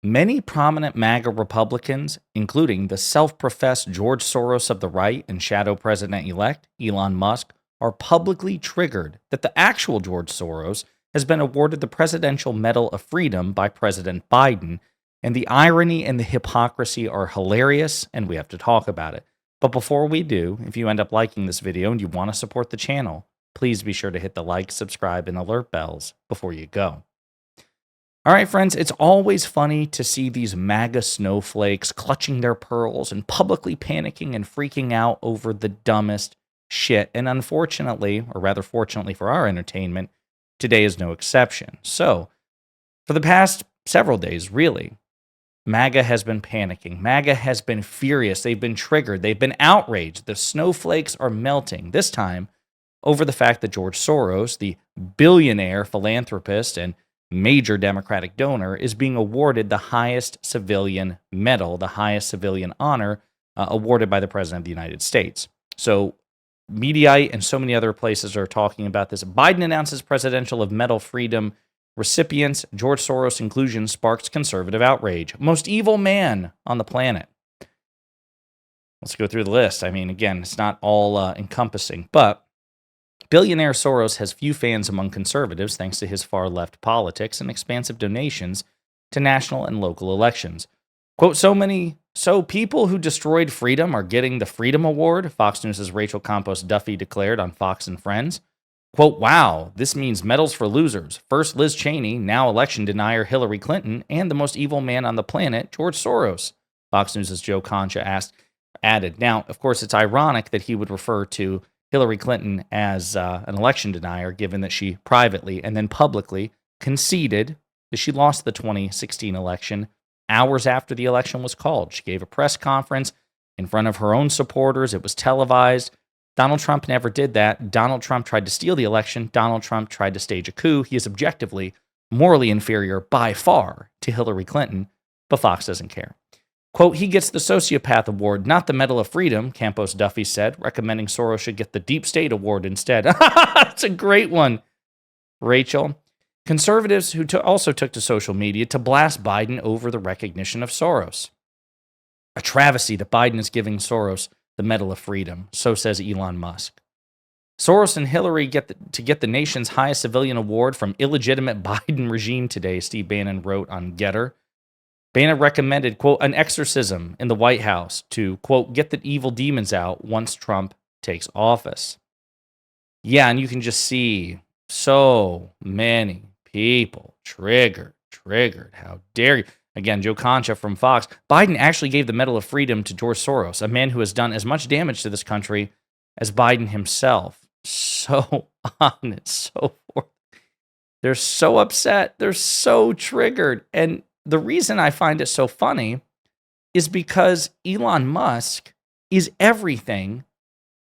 Many prominent MAGA Republicans, including the self professed George Soros of the right and shadow president elect Elon Musk, are publicly triggered that the actual George Soros has been awarded the Presidential Medal of Freedom by President Biden. And the irony and the hypocrisy are hilarious, and we have to talk about it. But before we do, if you end up liking this video and you want to support the channel, please be sure to hit the like, subscribe, and alert bells before you go. All right, friends, it's always funny to see these MAGA snowflakes clutching their pearls and publicly panicking and freaking out over the dumbest shit. And unfortunately, or rather fortunately for our entertainment, today is no exception. So, for the past several days, really, MAGA has been panicking. MAGA has been furious. They've been triggered. They've been outraged. The snowflakes are melting, this time over the fact that George Soros, the billionaire philanthropist and major Democratic donor, is being awarded the highest civilian medal, the highest civilian honor awarded by the President of the United States. So Mediaite and so many other places are talking about this. Biden announces presidential of medal freedom recipients. George Soros inclusion sparks conservative outrage. Most evil man on the planet. Let's go through the list. I mean, again, it's not all encompassing, but billionaire Soros has few fans among conservatives thanks to his far-left politics and expansive donations to national and local elections. Quote, so people who destroyed freedom are getting the Freedom Award, Fox News' Rachel Campos Duffy declared on Fox and Friends. Quote, wow, this means medals for losers. First Liz Cheney, now election denier Hillary Clinton, and the most evil man on the planet, George Soros, Fox News' Joe Concha added. Now, of course, it's ironic that he would refer to Hillary Clinton as an election denier, given that she privately and then publicly conceded that she lost the 2016 election hours after the election was called. She gave a press conference in front of her own supporters. It was televised. Donald Trump never did that. Donald Trump tried to steal the election. Donald Trump tried to stage a coup. He is objectively morally inferior by far to Hillary Clinton, but Fox doesn't care. Quote, he gets the Sociopath Award, not the Medal of Freedom, Campos Duffy said, recommending Soros should get the Deep State Award instead. That's a great one, Rachel. Conservatives who also took to social media to blast Biden over the recognition of Soros. A travesty that Biden is giving Soros the Medal of Freedom, so says Elon Musk. Soros and Hillary get the nation's highest civilian award from illegitimate Biden regime today, Steve Bannon wrote on Getter. Bannon recommended, quote, an exorcism in the White House to, quote, get the evil demons out once Trump takes office. Yeah, and you can just see so many people triggered. How dare you? Again, Joe Concha from Fox. Biden actually gave the Medal of Freedom to George Soros, a man who has done as much damage to this country as Biden himself. So on and so forth. They're so upset. They're so triggered. And the reason I find it so funny is because Elon Musk is everything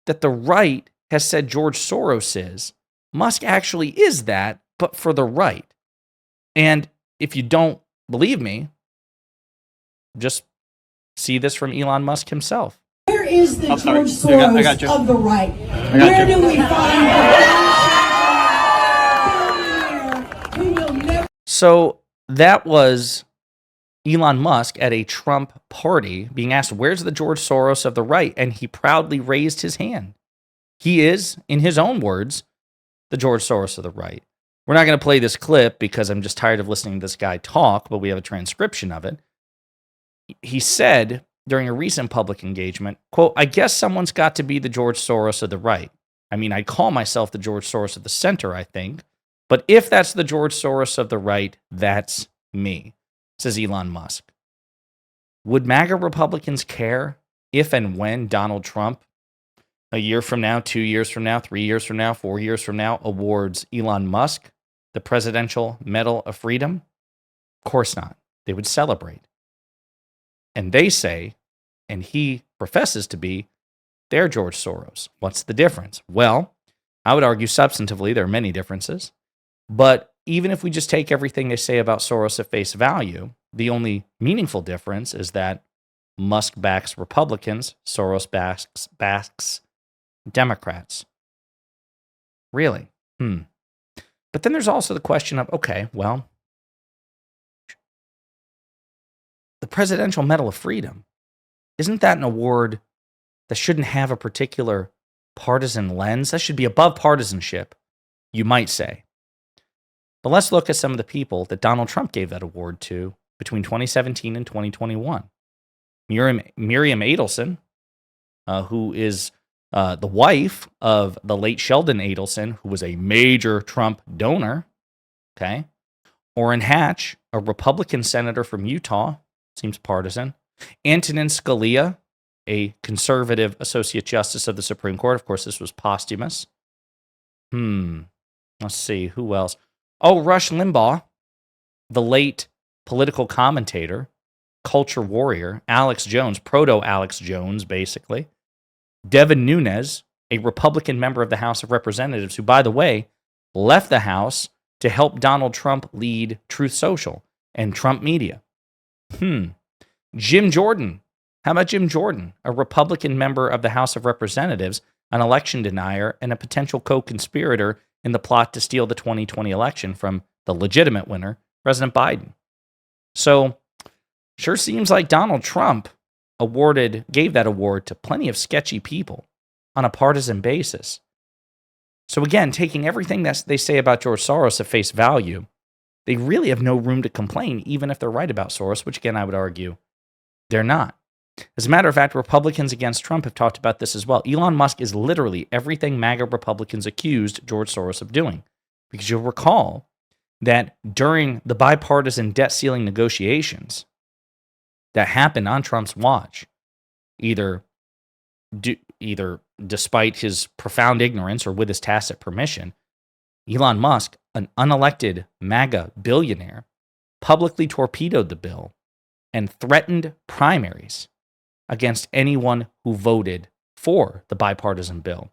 that the right has said George Soros is. Musk actually is that, but for the right. And if you don't believe me, just see this from Elon Musk himself. Where is the George Soros of the right? Where do we find So that was Elon Musk at a Trump party being asked, where's the George Soros of the right? And he proudly raised his hand. He is, in his own words, the George Soros of the right. We're not going to play this clip because I'm just tired of listening to this guy talk, but we have a transcription of it. He said during a recent public engagement, quote, I guess someone's got to be the George Soros of the right. I mean, I'd call myself the George Soros of the center, I think. But if that's the George Soros of the right, that's me, says Elon Musk. Would MAGA Republicans care if and when Donald Trump, a year from now, 2 years from now, 3 years from now, 4 years from now, awards Elon Musk the Presidential Medal of Freedom? Of course not. They would celebrate. And they say, and he professes to be, they're George Soros. What's the difference? Well, I would argue substantively there are many differences. But even if we just take everything they say about Soros at face value, the only meaningful difference is that Musk backs Republicans, Soros backs Democrats. Really? But then there's also the question of, okay, well, the Presidential Medal of Freedom, isn't that an award that shouldn't have a particular partisan lens? That should be above partisanship, you might say. But let's look at some of the people that Donald Trump gave that award to between 2017 and 2021. Miriam Adelson, who is the wife of the late Sheldon Adelson, who was a major Trump donor. Okay. Orrin Hatch, a Republican senator from Utah, seems partisan. Antonin Scalia, a conservative associate justice of the Supreme Court. Of course, this was posthumous. Let's see, who else? Oh, Rush Limbaugh, the late political commentator, culture warrior, Alex Jones, proto-Alex Jones, basically. Devin Nunes, a Republican member of the House of Representatives, who, by the way, left the House to help Donald Trump lead Truth Social and Trump Media. Jim Jordan. How about Jim Jordan, a Republican member of the House of Representatives, an election denier, and a potential co-conspirator in the plot to steal the 2020 election from the legitimate winner, President Biden. So, sure seems like Donald Trump gave that award to plenty of sketchy people on a partisan basis. So again, taking everything that they say about George Soros at face value, they really have no room to complain, even if they're right about Soros, which again, I would argue they're not. As a matter of fact, Republicans against Trump have talked about this as well. Elon Musk is literally everything MAGA Republicans accused George Soros of doing. Because you'll recall that during the bipartisan debt ceiling negotiations that happened on Trump's watch, either despite his profound ignorance or with his tacit permission, Elon Musk, an unelected MAGA billionaire, publicly torpedoed the bill and threatened primaries against anyone who voted for the bipartisan bill.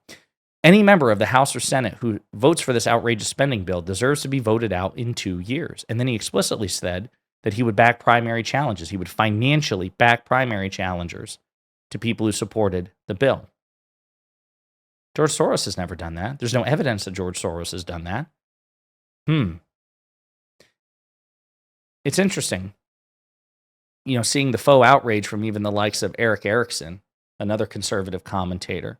Any member of the House or Senate who votes for this outrageous spending bill deserves to be voted out in 2 years. And then he explicitly said that he would back primary challenges. He would financially back primary challengers to people who supported the bill. George Soros has never done that. There's no evidence that George Soros has done that. It's interesting, seeing the faux outrage from even the likes of Eric Erickson, another conservative commentator.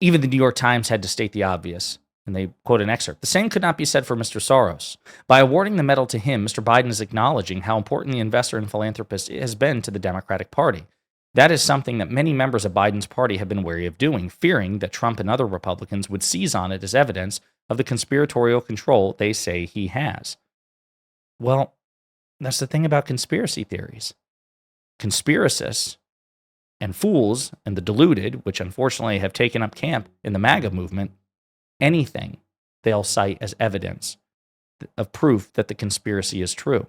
Even the New York Times had to state the obvious, and they quote an excerpt. The same could not be said for Mr. Soros. By awarding the medal to him, Mr. Biden is acknowledging how important the investor and philanthropist has been to the Democratic Party. That is something that many members of Biden's party have been wary of doing, fearing that Trump and other Republicans would seize on it as evidence of the conspiratorial control they say he has. Well, that's the thing about conspiracy theories. Conspiracists and fools and the deluded, which unfortunately have taken up camp in the MAGA movement, anything they'll cite as evidence of proof that the conspiracy is true.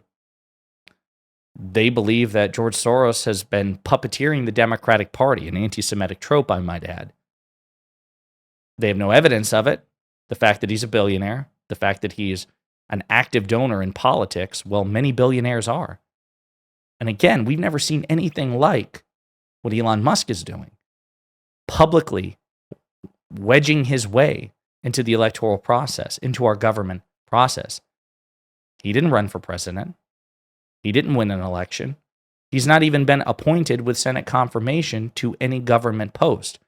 They believe that George Soros has been puppeteering the Democratic Party, an anti-Semitic trope, I might add. They have no evidence of it. The fact that he's a billionaire, the fact that he's an active donor in politics, well, many billionaires are. And again, we've never seen anything like what Elon Musk is doing, publicly wedging his way into the electoral process, into our government process. He didn't run for president. He didn't win an election. He's not even been appointed with Senate confirmation to any government post.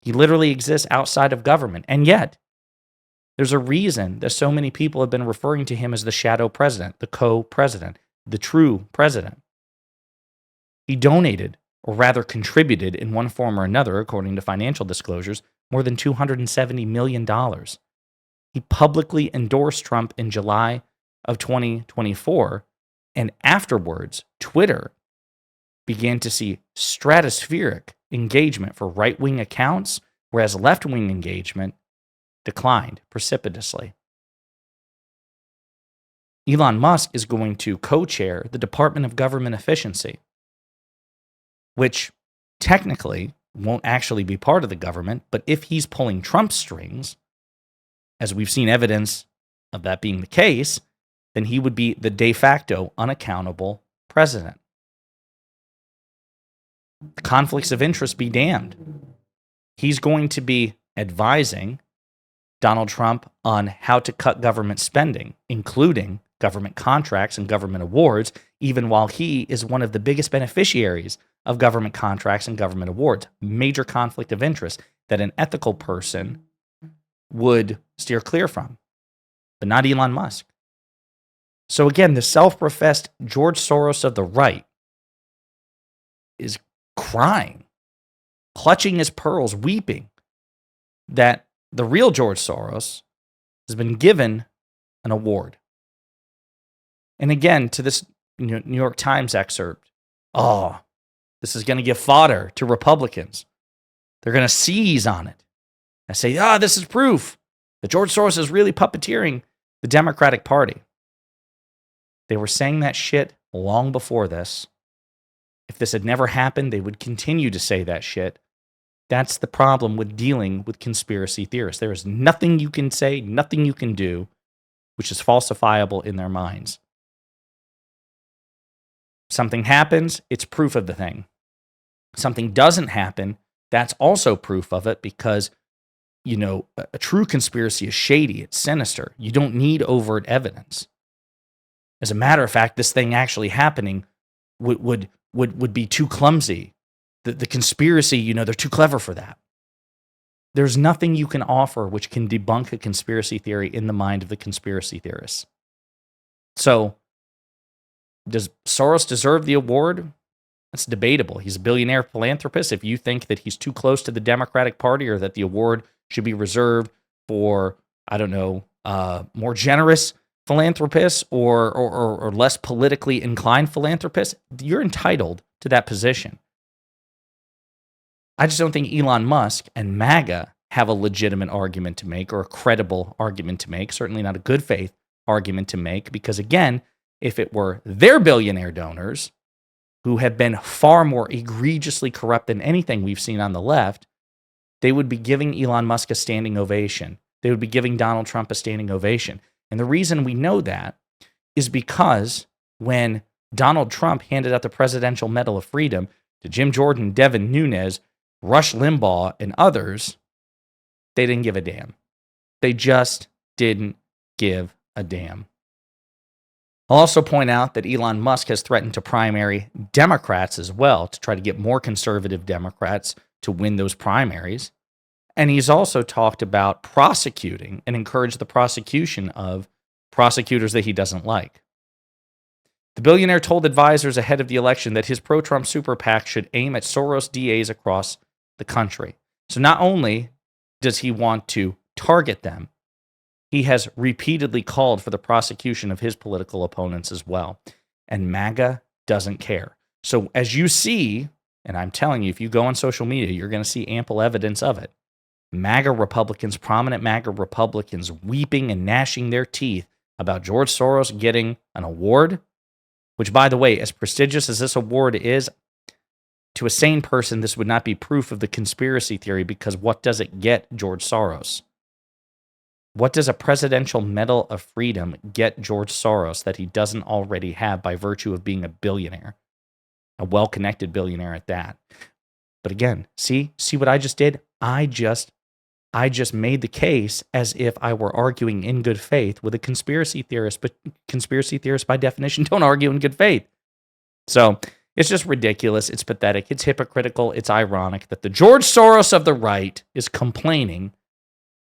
He literally exists outside of government. And yet, there's a reason that so many people have been referring to him as the shadow president, the co-president, the true president. He donated, or rather contributed in one form or another, according to financial disclosures, more than $270 million. He publicly endorsed Trump in July of 2024, and afterwards, Twitter began to see stratospheric engagement for right-wing accounts, whereas left-wing engagement declined precipitously. Elon Musk is going to co-chair the Department of Government Efficiency, which technically won't actually be part of the government, but if he's pulling Trump's strings, as we've seen evidence of that being the case, then he would be the de facto unaccountable president. The conflicts of interest be damned. He's going to be advising Donald Trump on how to cut government spending, including government contracts and government awards, even while he is one of the biggest beneficiaries of government contracts and government awards. Major conflict of interest that an ethical person would steer clear from, but not Elon Musk. So again, the self-professed George Soros of the right is crying, clutching his pearls, weeping that the real George Soros has been given an award. And again, to this New York Times excerpt, this is going to give fodder to Republicans. They're going to seize on it and say, this is proof that George Soros is really puppeteering the Democratic Party. They were saying that shit long before this. If this had never happened, they would continue to say that shit. That's the problem with dealing with conspiracy theorists. There is nothing you can say, nothing you can do, which is falsifiable in their minds. Something happens, it's proof of the thing. Something doesn't happen, that's also proof of it, because, a true conspiracy is shady, it's sinister. You don't need overt evidence. As a matter of fact, this thing actually happening would be too clumsy. The conspiracy, they're too clever for that. There's nothing you can offer which can debunk a conspiracy theory in the mind of the conspiracy theorists. So, does Soros deserve the award? That's debatable. He's a billionaire philanthropist. If you think that he's too close to the Democratic Party or that the award should be reserved for, more generous philanthropists or less politically inclined philanthropists, you're entitled to that position. I just don't think Elon Musk and MAGA have a legitimate argument to make or a credible argument to make, certainly not a good faith argument to make, because again, if it were their billionaire donors who have been far more egregiously corrupt than anything we've seen on the left, they would be giving Elon Musk a standing ovation. They would be giving Donald Trump a standing ovation. And the reason we know that is because when Donald Trump handed out the Presidential Medal of Freedom to Jim Jordan, Devin Nunes, Rush Limbaugh, and others, they didn't give a damn. They just didn't give a damn. I'll also point out that Elon Musk has threatened to primary Democrats as well to try to get more conservative Democrats to win those primaries. And he's also talked about prosecuting and encouraged the prosecution of prosecutors that he doesn't like. The billionaire told advisors ahead of the election that his pro-Trump super PAC should aim at Soros DAs across the country. So not only does he want to target them, he has repeatedly called for the prosecution of his political opponents as well. And MAGA doesn't care. So as you see, and I'm telling you, if you go on social media, you're going to see ample evidence of it. MAGA Republicans, prominent MAGA Republicans, weeping and gnashing their teeth about George Soros getting an award, which, by the way, as prestigious as this award is, to a sane person, this would not be proof of the conspiracy theory, because what does it get George Soros? What does a Presidential Medal of Freedom get George Soros that he doesn't already have by virtue of being a billionaire? A well-connected billionaire at that. But again, see what I just did? I just made the case as if I were arguing in good faith with a conspiracy theorist, but conspiracy theorists by definition don't argue in good faith. So it's just ridiculous. It's pathetic. It's hypocritical. It's ironic that the George Soros of the right is complaining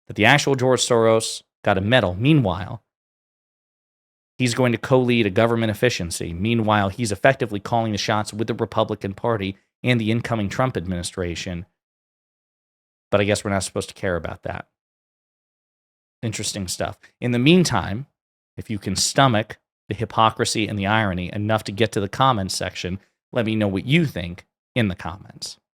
that the actual George Soros got a medal. Meanwhile, he's going to co-lead a government efficiency. Meanwhile, he's effectively calling the shots with the Republican Party and the incoming Trump administration. But I guess we're not supposed to care about that. Interesting stuff. In the meantime, if you can stomach the hypocrisy and the irony enough to get to the comments section, let me know what you think in the comments.